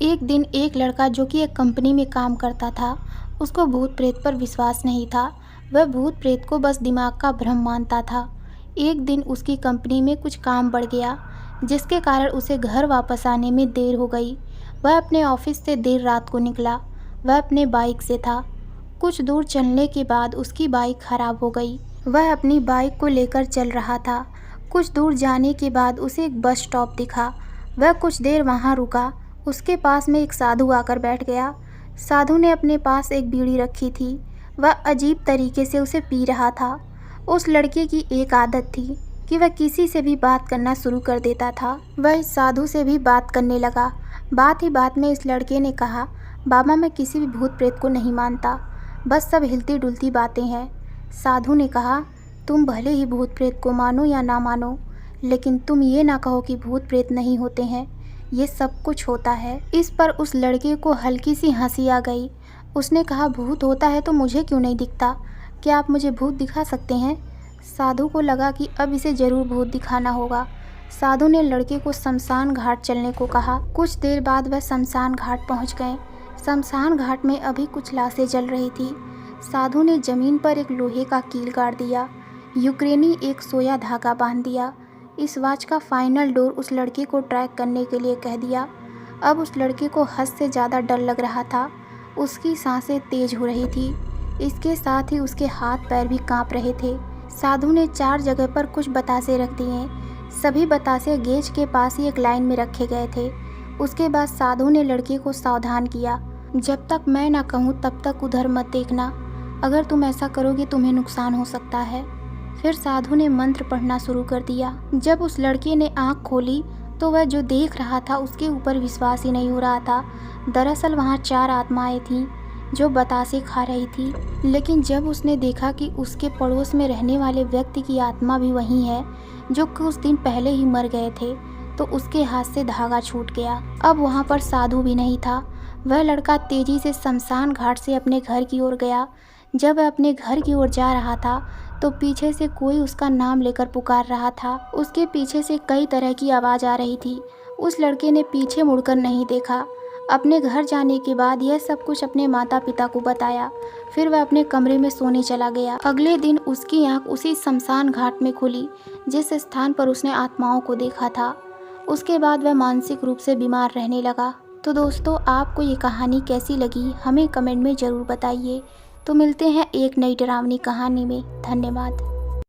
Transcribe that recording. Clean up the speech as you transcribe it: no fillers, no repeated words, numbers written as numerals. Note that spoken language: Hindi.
एक दिन एक लड़का जो कि एक कंपनी में काम करता था, उसको भूत प्रेत पर विश्वास नहीं था। वह भूत प्रेत को बस दिमाग का भ्रम मानता था। एक दिन उसकी कंपनी में कुछ काम बढ़ गया, जिसके कारण उसे घर वापस आने में देर हो गई। वह अपने ऑफिस से देर रात को निकला। वह अपने बाइक से था। कुछ दूर चलने के बाद उसकी बाइक खराब हो गई। वह अपनी बाइक को लेकर चल रहा था। कुछ दूर जाने के बाद उसे एक बस स्टॉप दिखा। वह कुछ देर वहाँ रुका। उसके पास में एक साधु आकर बैठ गया। साधु ने अपने पास एक बीड़ी रखी थी। वह अजीब तरीके से उसे पी रहा था। उस लड़के की एक आदत थी कि वह किसी से भी बात करना शुरू कर देता था। वह इस साधु से भी बात करने लगा। बात ही बात में इस लड़के ने कहा, बाबा मैं किसी भी भूत प्रेत को नहीं मानता, बस सब हिलती डुलती बातें हैं। साधु ने कहा, तुम भले ही भूत प्रेत को मानो या ना मानो, लेकिन तुम ये ना कहो कि भूत प्रेत नहीं होते हैं, ये सब कुछ होता है। इस पर उस लड़के को हल्की सी हंसी आ गई। उसने कहा, भूत होता है तो मुझे क्यों नहीं दिखता? क्या आप मुझे भूत दिखा सकते हैं? साधु को लगा कि अब इसे ज़रूर भूत दिखाना होगा। साधु ने लड़के को शमशान घाट चलने को कहा। कुछ देर बाद वह शमशान घाट पहुंच गए। शमशान घाट में अभी कुछ लाशें जल रही थी। साधु ने जमीन पर एक लोहे का कील गाड़ दिया। यूक्रेनी एक सोया धागा बांध दिया। इस वॉच का फाइनल डोर उस लड़के को ट्रैक करने के लिए कह दिया। अब उस लड़के को हद से ज़्यादा डर लग रहा था। उसकी सांसें तेज हो रही थी। इसके साथ ही उसके हाथ पैर भी कांप रहे थे। साधु ने 4 जगह पर कुछ बतासे रख दिए। सभी बतासे गेज के पास ही एक लाइन में रखे गए थे। उसके बाद साधु ने लड़के को सावधान किया, जब तक मैं ना कहूँ तब तक उधर मत देखना। अगर तुम ऐसा करोगे तुम्हें नुकसान हो सकता है। फिर साधु ने मंत्र पढ़ना शुरू कर दिया। जब उस लड़के ने आंख खोली तो वह जो देख रहा था उसके ऊपर विश्वास ही नहीं हो रहा था। दरअसल वहाँ 4 आत्माएं थीं जो बतासे खा रही थी। लेकिन जब उसने देखा कि उसके पड़ोस में रहने वाले व्यक्ति की आत्मा भी वही है जो कुछ दिन पहले ही मर गए थे, तो उसके हाथ से धागा छूट गया। अब वहाँ पर साधु भी नहीं था। वह लड़का तेजी से शमशान घाट से अपने घर की ओर गया। जब वह अपने घर की ओर जा रहा था तो पीछे से कोई उसका नाम लेकर पुकार रहा था। उसके पीछे से कई तरह की आवाज़ आ रही थी। उस लड़के ने पीछे मुड़कर नहीं देखा। अपने घर जाने के बाद यह सब कुछ अपने माता पिता को बताया। फिर वह अपने कमरे में सोने चला गया। अगले दिन उसकी आंख उसी शमशान घाट में खुली जिस स्थान पर उसने आत्माओं को देखा था। उसके बाद वह मानसिक रूप से बीमार रहने लगा। तो दोस्तों, आपको ये कहानी कैसी लगी हमें कमेंट में ज़रूर बताइए। तो मिलते हैं एक नई डरावनी कहानी में। धन्यवाद।